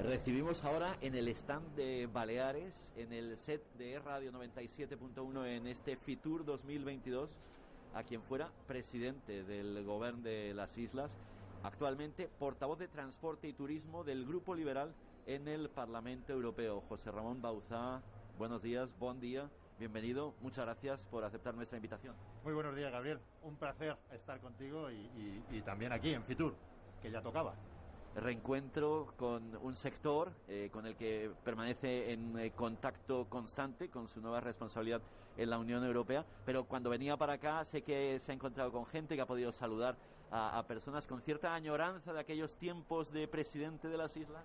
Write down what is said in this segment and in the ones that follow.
Recibimos ahora en el stand de Baleares, en el set de Radio 97.1 en este Fitur 2022, a quien fuera presidente del Gobierno de las Islas, actualmente portavoz de Transporte y Turismo del Grupo Liberal en el Parlamento Europeo. José Ramón Bauzá, buenos días, buen día, bienvenido, muchas gracias por aceptar nuestra invitación. Muy buenos días, Gabriel, un placer estar contigo y también aquí en Fitur, que ya tocaba. Reencuentro con un sector con el que permanece en contacto constante con su nueva responsabilidad en la Unión Europea, pero cuando venía para acá sé que se ha encontrado con gente que ha podido saludar a personas con cierta añoranza de aquellos tiempos de presidente de las islas.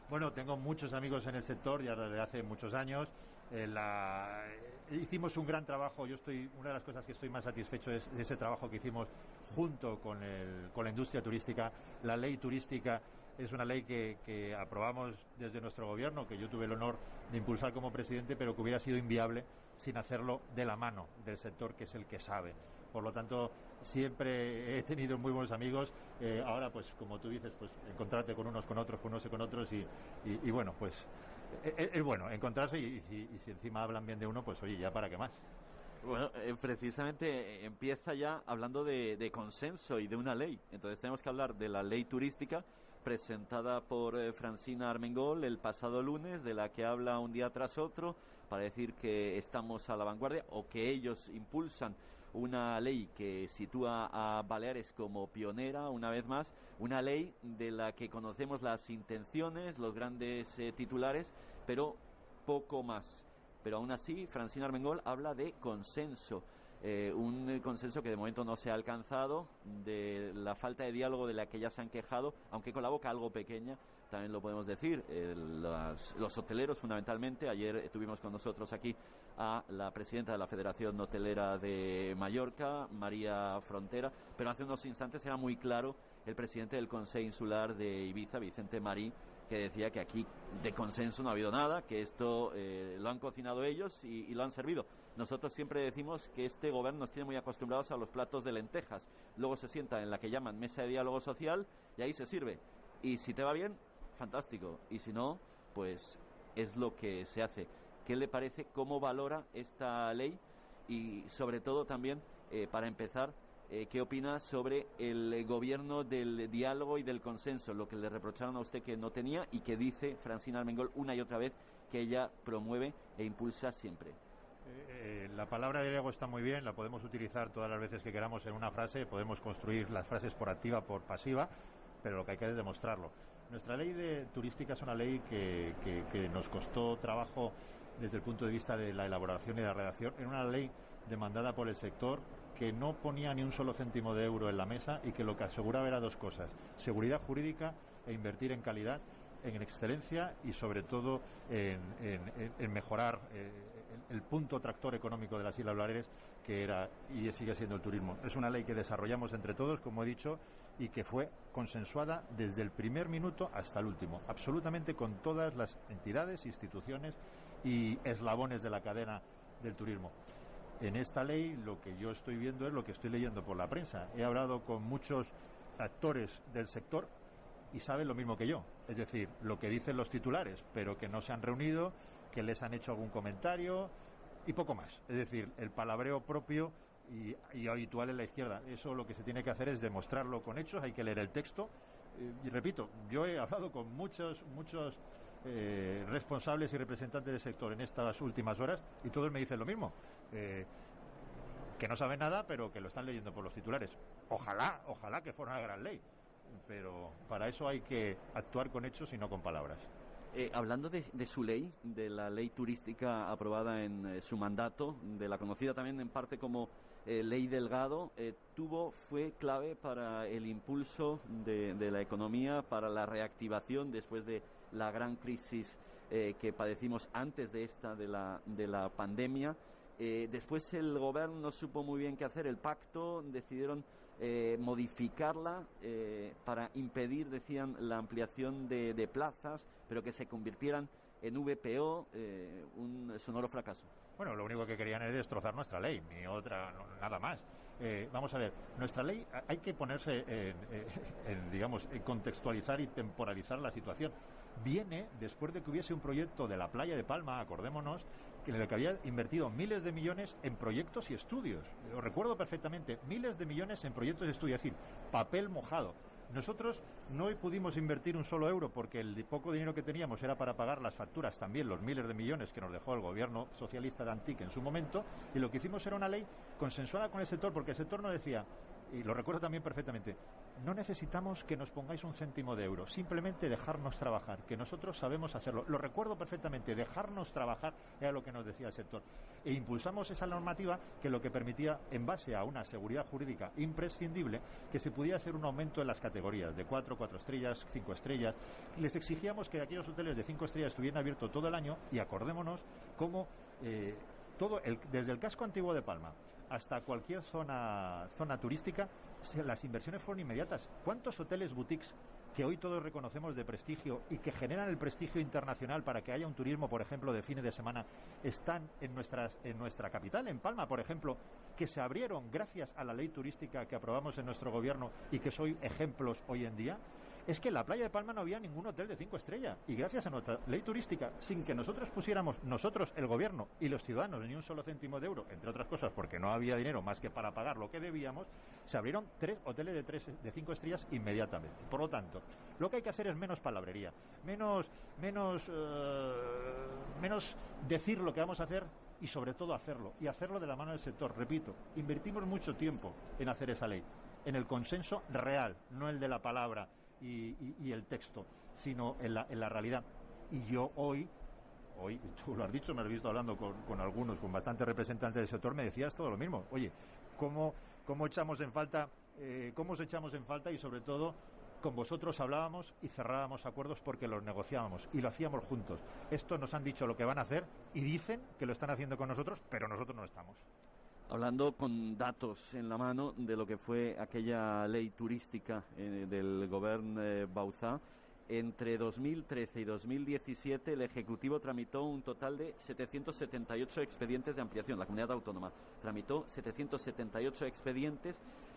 Bueno, tengo muchos amigos en el sector ya desde hace muchos años. Hicimos un gran trabajo. Una de las cosas que estoy más satisfecho es de ese trabajo que hicimos junto con la industria turística. La ley turística es una ley que aprobamos desde nuestro gobierno, que yo tuve el honor de impulsar como presidente, pero que hubiera sido inviable sin hacerlo de la mano del sector, que es el que sabe. Por lo tanto, siempre he tenido muy buenos amigos. Ahora, pues, como tú dices, pues encontrarte con unos, con otros, con unos y con otros y bueno, pues es bueno encontrarse y si encima hablan bien de uno, pues oye, ya para qué más. Bueno, precisamente empieza ya hablando de consenso y de una ley. Entonces tenemos que hablar de la ley turística presentada por Francina Armengol el pasado lunes, de la que habla un día tras otro para decir que estamos a la vanguardia o que ellos impulsan una ley que sitúa a Baleares como pionera, una vez más, una ley de la que conocemos las intenciones, los grandes titulares, pero poco más. Pero aún así, Francina Armengol habla de consenso, un consenso que de momento no se ha alcanzado, de la falta de diálogo de la que ya se han quejado, aunque con la boca algo pequeña, también lo podemos decir, los hoteleros fundamentalmente. Ayer tuvimos con nosotros aquí a la presidenta de la Federación Hotelera de Mallorca, María Frontera, pero hace unos instantes era muy claro el presidente del Consell Insular de Ibiza, Vicente Marí, que decía que aquí de consenso no ha habido nada, que esto lo han cocinado ellos y lo han servido. Nosotros siempre decimos que este gobierno nos tiene muy acostumbrados a los platos de lentejas. Luego se sienta en la que llaman mesa de diálogo social y ahí se sirve. Y si te va bien, fantástico. Y si no, pues es lo que se hace. ¿Qué le parece? ¿Cómo valora esta ley? Y sobre todo también, para empezar, ¿qué opina sobre el gobierno del diálogo y del consenso? Lo que le reprocharon a usted que no tenía y que dice Francina Armengol una y otra vez que ella promueve e impulsa siempre. La palabra diálogo está muy bien, la podemos utilizar todas las veces que queramos en una frase, podemos construir las frases por activa, por pasiva, pero lo que hay que es demostrarlo. Nuestra ley turística es una ley que nos costó trabajo desde el punto de vista de la elaboración y la redacción. Era una ley demandada por el sector que no ponía ni un solo céntimo de euro en la mesa y que lo que aseguraba era dos cosas: seguridad jurídica e invertir en calidad, en excelencia y sobre todo en mejorar el punto tractor económico de las Islas Baleares, que era y sigue siendo el turismo. Es una ley que desarrollamos entre todos, como he dicho, y que fue consensuada desde el primer minuto hasta el último, absolutamente con todas las entidades, instituciones y eslabones de la cadena del turismo. En esta ley lo que yo estoy viendo es lo que estoy leyendo por la prensa. He hablado con muchos actores del sector y saben lo mismo que yo, es decir, lo que dicen los titulares, pero que no se han reunido, que les han hecho algún comentario y poco más. Es decir, el palabreo propio y habitual en la izquierda. Eso lo que se tiene que hacer es demostrarlo con hechos, hay que leer el texto. Y repito, yo he hablado con muchos responsables y representantes del sector en estas últimas horas y todos me dicen lo mismo. Que no saben nada, pero que lo están leyendo por los titulares. Ojalá que fuera una gran ley, pero para eso hay que actuar con hechos y no con palabras. Hablando de su ley, de la ley turística aprobada en su mandato, de la conocida también en parte como Ley Delgado, fue clave para el impulso de la economía, para la reactivación después de la gran crisis que padecimos antes de esta, de la pandemia. Después el gobierno no supo muy bien qué hacer, el pacto, decidieron modificarla para impedir, decían, la ampliación de plazas, pero que se convirtieran en VPO, un sonoro fracaso. Bueno, lo único que querían es destrozar nuestra ley, ni otra, nada más. Vamos a ver, nuestra ley hay que ponerse en contextualizar y temporalizar la situación. viene después de que hubiese un proyecto de la playa de Palma, acordémonos, en el que había invertido miles de millones en proyectos y estudios. Lo recuerdo perfectamente, miles de millones en proyectos y estudios, es decir, papel mojado. Nosotros no pudimos invertir un solo euro porque el poco dinero que teníamos era para pagar las facturas, también los miles de millones que nos dejó el gobierno socialista de Antic en su momento, y lo que hicimos era una ley consensuada con el sector, porque el sector nos decía, y lo recuerdo también perfectamente, no necesitamos que nos pongáis un céntimo de euro, simplemente dejarnos trabajar, que nosotros sabemos hacerlo. Lo recuerdo perfectamente, dejarnos trabajar era lo que nos decía el sector. E impulsamos esa normativa que lo que permitía, en base a una seguridad jurídica imprescindible, que se pudiera hacer un aumento en las categorías de 4 estrellas, 5 estrellas. Les exigíamos que aquellos hoteles de 5 estrellas estuvieran abiertos todo el año, y acordémonos cómo desde el casco antiguo de Palma hasta cualquier zona turística, las inversiones fueron inmediatas. ¿Cuántos hoteles boutiques que hoy todos reconocemos de prestigio y que generan el prestigio internacional para que haya un turismo, por ejemplo, de fines de semana, están en nuestra capital, en Palma, por ejemplo, que se abrieron gracias a la ley turística que aprobamos en nuestro gobierno y que son ejemplos hoy en día? Es que en la playa de Palma no había ningún hotel de 5 estrellas, y gracias a nuestra ley turística, sin que nosotros pusiéramos, el gobierno y los ciudadanos, ni un solo céntimo de euro, entre otras cosas porque no había dinero más que para pagar lo que debíamos, se abrieron 3 hoteles de 5 estrellas inmediatamente. Por lo tanto, lo que hay que hacer es menos palabrería, menos decir lo que vamos a hacer, y sobre todo hacerlo, y hacerlo de la mano del sector. Repito, invertimos mucho tiempo en hacer esa ley, en el consenso real, no el de la palabra y el texto, sino en la realidad. Y yo hoy, tú lo has dicho, me has visto hablando con algunos, con bastantes representantes del sector, me decías todo lo mismo. Oye, ¿cómo echamos en falta, cómo os echamos en falta? Y sobre todo, con vosotros hablábamos y cerrábamos acuerdos porque los negociábamos y lo hacíamos juntos. Esto nos han dicho lo que van a hacer y dicen que lo están haciendo con nosotros, pero nosotros no estamos. Hablando con datos en la mano de lo que fue aquella ley turística del gobierno Bauzá, entre 2013 y 2017 el Ejecutivo tramitó un total de 778 expedientes de ampliación. La comunidad autónoma tramitó 778 expedientes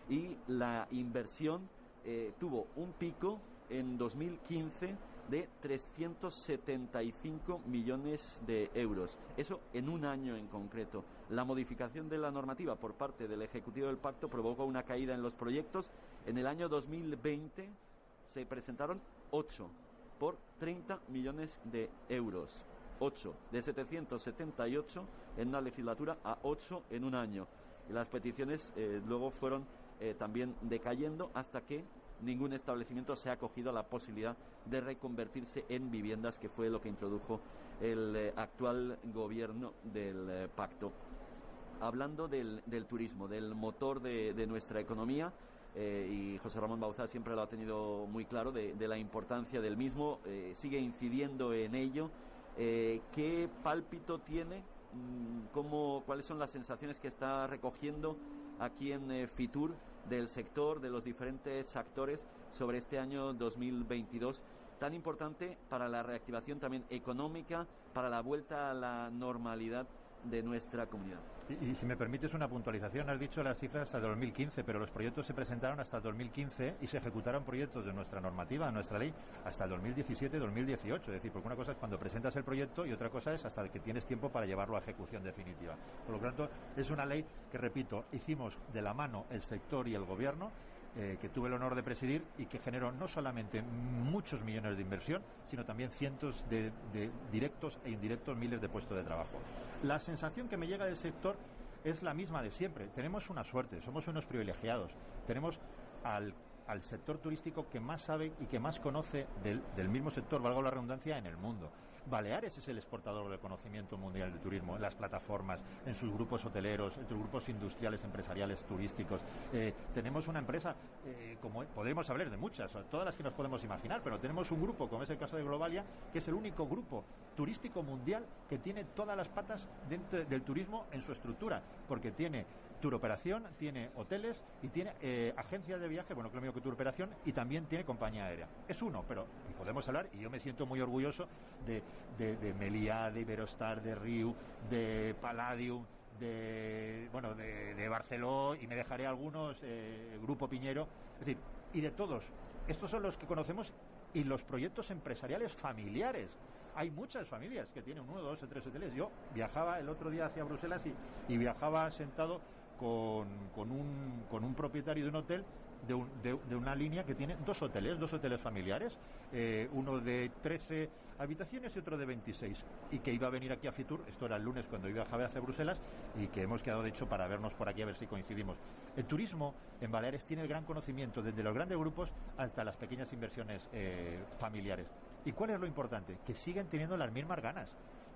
y la inversión tuvo un pico en 2015 de 375 millones de euros. Eso en un año en concreto. La modificación de la normativa por parte del Ejecutivo del Pacto provocó una caída en los proyectos. En el año 2020 se presentaron 8 por 30 millones de euros. 8 de 778 en una legislatura a 8 en un año. Y las peticiones luego fueron también decayendo hasta que ningún establecimiento se ha acogido a la posibilidad de reconvertirse en viviendas, que fue lo que introdujo el actual gobierno del pacto. Hablando del turismo, del motor de nuestra economía, y José Ramón Bauzá siempre lo ha tenido muy claro de la importancia del mismo, sigue incidiendo en ello. ¿Qué pálpito tiene? ¿Cuáles son las sensaciones que está recogiendo aquí en Fitur del sector, de los diferentes actores sobre este año 2022 tan importante para la reactivación también económica, para la vuelta a la normalidad de nuestra comunidad? Y si me permites una puntualización, has dicho las cifras hasta 2015, pero los proyectos se presentaron hasta 2015 y se ejecutaron proyectos de nuestra normativa, de nuestra ley, hasta 2017-2018. Es decir, porque una cosa es cuando presentas el proyecto y otra cosa es hasta que tienes tiempo para llevarlo a ejecución definitiva. Por lo tanto, es una ley que, repito, hicimos de la mano el sector y el gobierno, que tuve el honor de presidir y que generó no solamente muchos millones de inversión, sino también cientos de directos e indirectos, miles de puestos de trabajo. La sensación que me llega del sector es la misma de siempre. Tenemos una suerte, somos unos privilegiados. Tenemos al sector turístico que más sabe y que más conoce del mismo sector, valga la redundancia, en el mundo. Baleares es el exportador del conocimiento mundial del turismo, en las plataformas, en sus grupos hoteleros, en sus grupos industriales, empresariales, turísticos. Tenemos una empresa, como podemos hablar de muchas, todas las que nos podemos imaginar, pero tenemos un grupo, como es el caso de Globalia, que es el único grupo turístico mundial que tiene todas las patas dentro del turismo en su estructura, porque tiene turoperación, tiene hoteles y tiene agencias de viaje, bueno, que lo mismo que turoperación, y también tiene compañía aérea. Es uno, pero podemos hablar, y yo me siento muy orgulloso de Meliá, de Iberostar, de Riu, de Palladium, de Barceló, y me dejaré algunos, Grupo Piñero, es decir, y de todos. Estos son los que conocemos y los proyectos empresariales familiares. Hay muchas familias que tienen 1, 2 o 3 hoteles. Yo viajaba el otro día hacia Bruselas y viajaba sentado con un propietario de un hotel de una línea que tiene dos hoteles familiares, uno de 13 habitaciones y otro de 26, y que iba a venir aquí a Fitur. Esto era el lunes cuando yo viajaba hacia Bruselas, y que hemos quedado de hecho para vernos por aquí a ver si coincidimos. El turismo en Baleares tiene el gran conocimiento desde los grandes grupos hasta las pequeñas inversiones familiares. ¿Y cuál es lo importante? Que siguen teniendo las mismas ganas.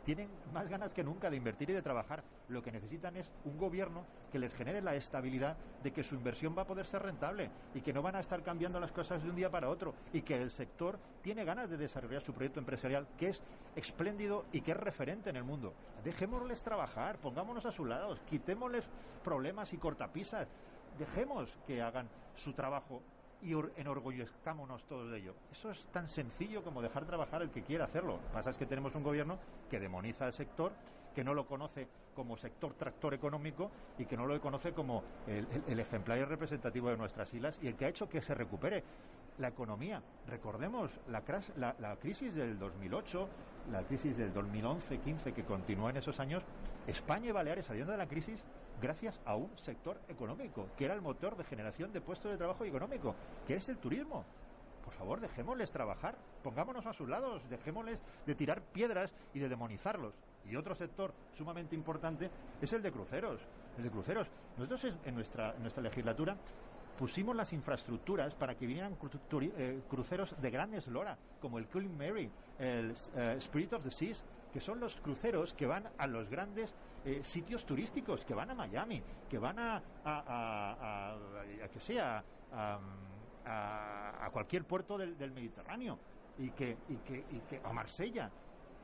Tienen más ganas que nunca de invertir y de trabajar. Lo que necesitan es un gobierno que les genere la estabilidad de que su inversión va a poder ser rentable y que no van a estar cambiando las cosas de un día para otro, y que el sector tiene ganas de desarrollar su proyecto empresarial, que es espléndido y que es referente en el mundo. Dejémosles trabajar, pongámonos a su lado, quitémosles problemas y cortapisas, dejemos que hagan su trabajo y enorgullezcámonos todos de ello. Eso es tan sencillo como dejar trabajar el que quiera hacerlo. Lo que pasa es que tenemos un gobierno que demoniza al sector, que no lo conoce como sector tractor económico y que no lo conoce como el ejemplar y representativo de nuestras islas, y el que ha hecho que se recupere la economía. Recordemos la crisis del 2008, la crisis del 2011-15 que continuó en esos años. España y Baleares saliendo de la crisis gracias a un sector económico, que era el motor de generación de puestos de trabajo económico, que es el turismo. Por favor, dejémosles trabajar, pongámonos a sus lados, dejémosles de tirar piedras y de demonizarlos. Y otro sector sumamente importante es el de cruceros. Nosotros en nuestra legislatura pusimos las infraestructuras para que vinieran cruceros de gran eslora, como el Queen Mary, el Spirit of the Seas, que son los cruceros que van a los grandes sitios turísticos, que van a Miami, que van a cualquier puerto del Mediterráneo, y que a Marsella,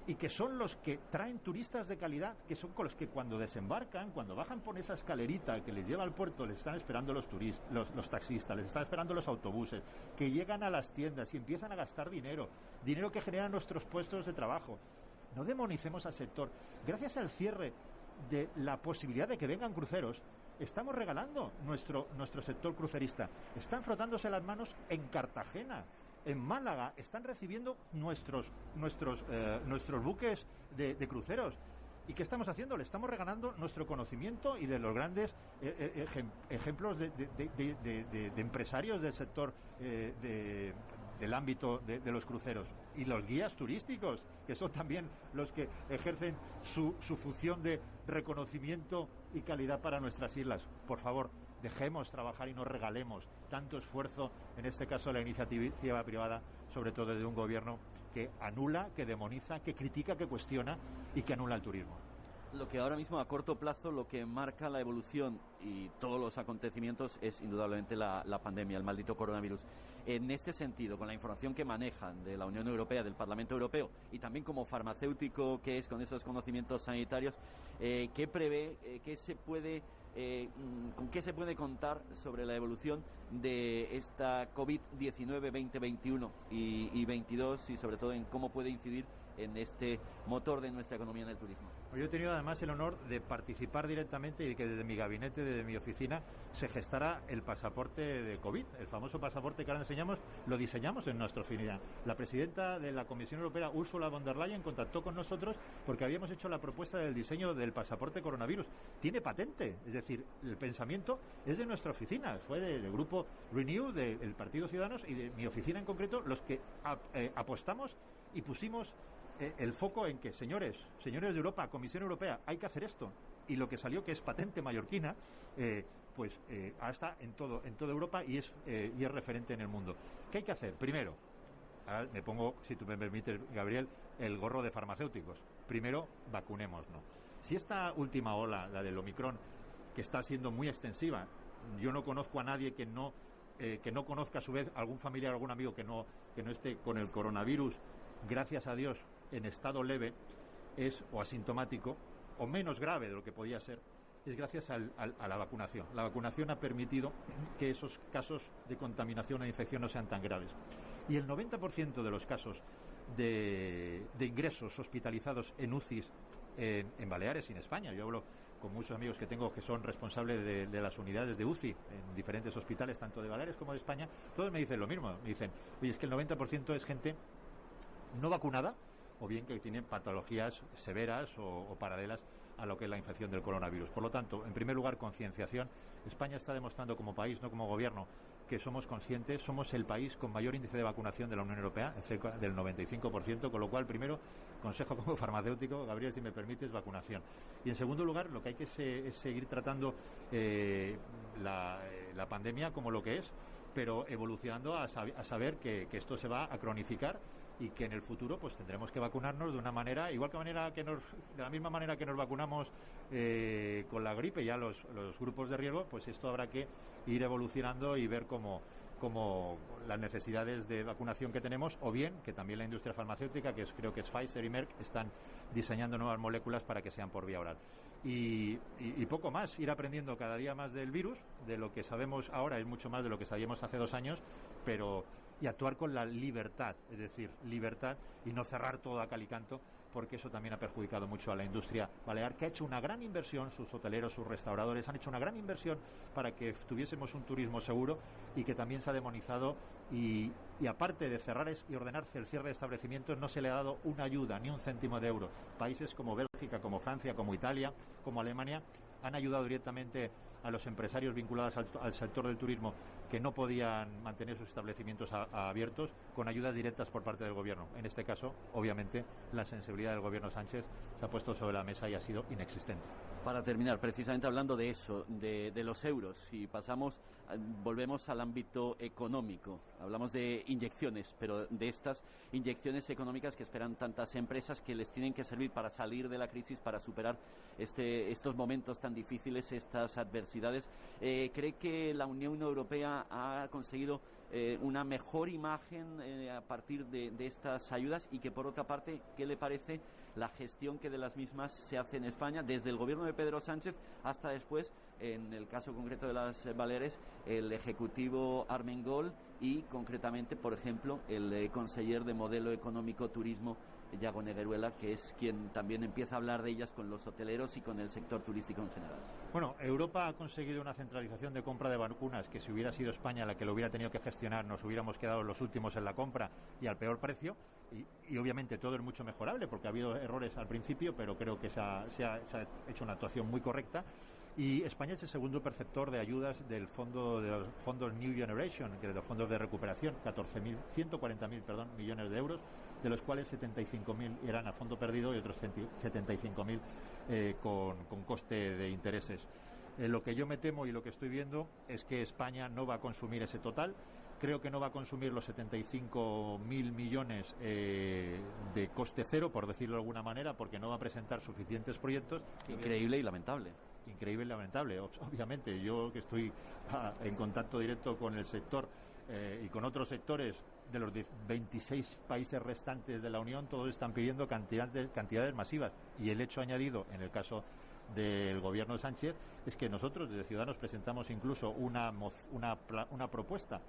y que son los que traen turistas de calidad, que son con los que cuando desembarcan, cuando bajan por esa escalerita que les lleva al puerto, les están esperando los taxistas, les están esperando los autobuses, que llegan a las tiendas y empiezan a gastar dinero que genera nuestros puestos de trabajo. No demonicemos al sector. Gracias al cierre de la posibilidad de que vengan cruceros, estamos regalando nuestro sector crucerista. Están frotándose las manos en Cartagena, en Málaga, están recibiendo nuestros buques de cruceros. ¿Y qué estamos haciendo? Le estamos regalando nuestro conocimiento y de los grandes ejemplos de empresarios del sector del ámbito de los cruceros. Y los guías turísticos, que son también los que ejercen su función de reconocimiento y calidad para nuestras islas. Por favor, dejemos trabajar y no regalemos tanto esfuerzo, en este caso la iniciativa privada, sobre todo de un gobierno que anula, que demoniza, que critica, que cuestiona y que anula el turismo. Lo que ahora mismo a corto plazo, lo que marca la evolución y todos los acontecimientos es indudablemente la pandemia, el maldito coronavirus. En este sentido, con la información que manejan de la Unión Europea, del Parlamento Europeo, y también como farmacéutico que es con esos conocimientos sanitarios, ¿qué prevé, con qué se puede contar sobre la evolución de esta COVID-19 2021 y 22, y sobre todo en cómo puede incidir en este motor de nuestra economía en el turismo? Yo he tenido además el honor de participar directamente y que desde mi gabinete, desde mi oficina, se gestara el pasaporte de COVID, el famoso pasaporte que ahora enseñamos, lo diseñamos en nuestra oficina. La presidenta de la Comisión Europea, Ursula von der Leyen, contactó con nosotros porque habíamos hecho la propuesta del diseño del pasaporte coronavirus. Tiene patente, es decir, el pensamiento es de nuestra oficina, fue del grupo Renew, del Partido Ciudadanos, y de mi oficina en concreto, los que apostamos y pusimos el foco en que, señores de Europa, Comisión Europea, hay que hacer esto. Y lo que salió, que es patente mallorquina, ahora está en toda Europa y es referente en el mundo. ¿Qué hay que hacer? Primero, ahora me pongo, si tú me permites, Gabriel, el gorro de farmacéuticos. Primero, vacunémonos. Si esta última ola, la del Omicron, que está siendo muy extensiva, yo no conozco a nadie que no conozca a su vez algún familiar, algún amigo que no esté con el coronavirus, gracias a Dios, en estado leve, o asintomático, o menos grave de lo que podía ser, es gracias a la vacunación. La vacunación ha permitido que esos casos de contaminación o de infección no sean tan graves. Y el 90% de los casos de ingresos hospitalizados en UCIs en Baleares y en España. Yo hablo con muchos amigos que tengo que son responsables de las unidades de UCI en diferentes hospitales, tanto de Baleares como de España. Todos me dicen lo mismo. Me dicen, oye, es que el 90% es gente no vacunada o bien que tienen patologías severas o paralelas a lo que es la infección del coronavirus. Por lo tanto, en primer lugar, concienciación. España está demostrando como país, no como gobierno, que somos conscientes, somos el país con mayor índice de vacunación de la Unión Europea, cerca del 95%, con lo cual, primero, consejo como farmacéutico, Gabriel, si me permites, vacunación. Y en segundo lugar, lo que hay que es seguir tratando la pandemia como lo que es, pero evolucionando a saber que esto se va a cronificar y que en el futuro pues tendremos que vacunarnos de una manera, igual que de la misma manera que nos vacunamos con la gripe, ya los grupos de riesgo, pues esto habrá que ir evolucionando y ver cómo las necesidades de vacunación que tenemos, o bien que también la industria farmacéutica, creo que es Pfizer y Merck, están diseñando nuevas moléculas para que sean por vía oral. Y poco más, ir aprendiendo cada día más del virus, de lo que sabemos ahora es mucho más de lo que sabíamos hace 2 años, y actuar con la libertad, es decir, libertad y no cerrar todo a cal y canto, porque eso también ha perjudicado mucho a la industria balear, que ha hecho una gran inversión, sus hoteleros, sus restauradores han hecho una gran inversión para que tuviésemos un turismo seguro, y que también se ha demonizado, y aparte de cerrar y ordenarse el cierre de establecimientos, no se le ha dado una ayuda, ni un céntimo de euro. Países como Bélgica, como Francia, como Italia, como Alemania han ayudado directamente a los empresarios vinculados al sector del turismo que no podían mantener sus establecimientos abiertos, con ayudas directas por parte del gobierno. En este caso, obviamente, la sensibilidad del gobierno Sánchez se ha puesto sobre la mesa y ha sido inexistente. Para terminar, precisamente hablando de eso, de los euros, si volvemos al ámbito económico, hablamos de inyecciones, pero de estas inyecciones económicas que esperan tantas empresas, que les tienen que servir para salir de la crisis, para superar estos momentos tan difíciles, estas adversidades. ¿Cree que la Unión Europea ha conseguido una mejor imagen a partir de estas ayudas? Y que, por otra parte, ¿qué le parece la gestión que de las mismas se hace en España, desde el gobierno de Pedro Sánchez hasta después, en el caso concreto de las Baleares, el ejecutivo Armengol y concretamente, por ejemplo, el conseller de Modelo Económico Turismo, Yago Negueruela, que es quien también empieza a hablar de ellas con los hoteleros y con el sector turístico en general? Bueno, Europa ha conseguido una centralización de compra de vacunas que, si hubiera sido España la que lo hubiera tenido que gestionar, nos hubiéramos quedado los últimos en la compra y al peor precio, y obviamente todo es mucho mejorable porque ha habido errores al principio, pero creo que se ha hecho una actuación muy correcta. Y España es el segundo perceptor de ayudas de los fondos New Generation, que de los fondos de recuperación, 140.000 millones de euros, de los cuales 75.000 eran a fondo perdido y otros 75.000 con coste de intereses. Lo que yo me temo y lo que estoy viendo es que España no va a consumir ese total. Creo que no va a consumir los 75.000 millones de coste cero, por decirlo de alguna manera, porque no va a presentar suficientes proyectos. Increíble y lamentable. Increíble y lamentable, obviamente. Yo, que estoy en contacto directo con el sector y con otros sectores de los 26 países restantes de la Unión, todos están pidiendo cantidades masivas. Y el hecho añadido, en el caso del gobierno de Sánchez, es que nosotros desde Ciudadanos presentamos incluso una propuesta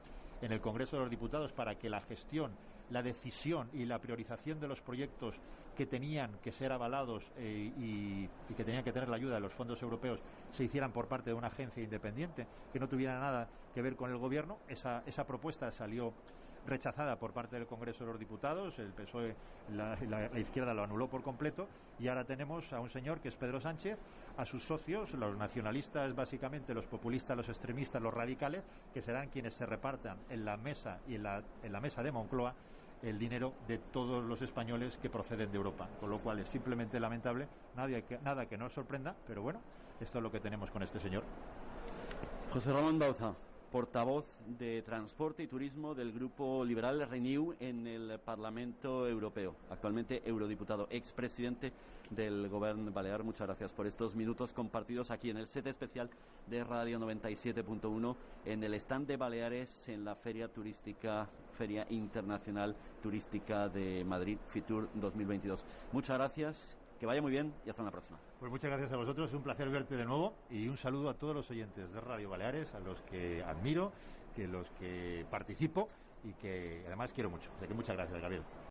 en el Congreso de los Diputados para que la gestión, la decisión y la priorización de los proyectos que tenían que ser avalados y que tenían que tener la ayuda de los fondos europeos se hicieran por parte de una agencia independiente que no tuviera nada que ver con el gobierno. Esa propuesta salió rechazada por parte del Congreso de los Diputados. El PSOE, la izquierda, lo anuló por completo, y ahora tenemos a un señor que es Pedro Sánchez, a sus socios, los nacionalistas, básicamente los populistas, los extremistas, los radicales, que serán quienes se repartan en la mesa y en la mesa de Moncloa el dinero de todos los españoles que proceden de Europa, con lo cual es simplemente lamentable, nada que nos sorprenda, pero bueno, esto es lo que tenemos con este señor. José Ramón Bauza, portavoz de Transporte y Turismo del Grupo Liberal Renew en el Parlamento Europeo, actualmente eurodiputado, expresidente del Gobierno Balear. Muchas gracias por estos minutos compartidos aquí en el set especial de Radio 97.1 en el stand de Baleares en la Feria Internacional Turística de Madrid, Fitur 2022. Muchas gracias. Que vaya muy bien y hasta la próxima. Pues muchas gracias a vosotros, es un placer verte de nuevo, y un saludo a todos los oyentes de Radio Baleares, a los que admiro, que los que participo y que además quiero mucho. Así que muchas gracias, Gabriel.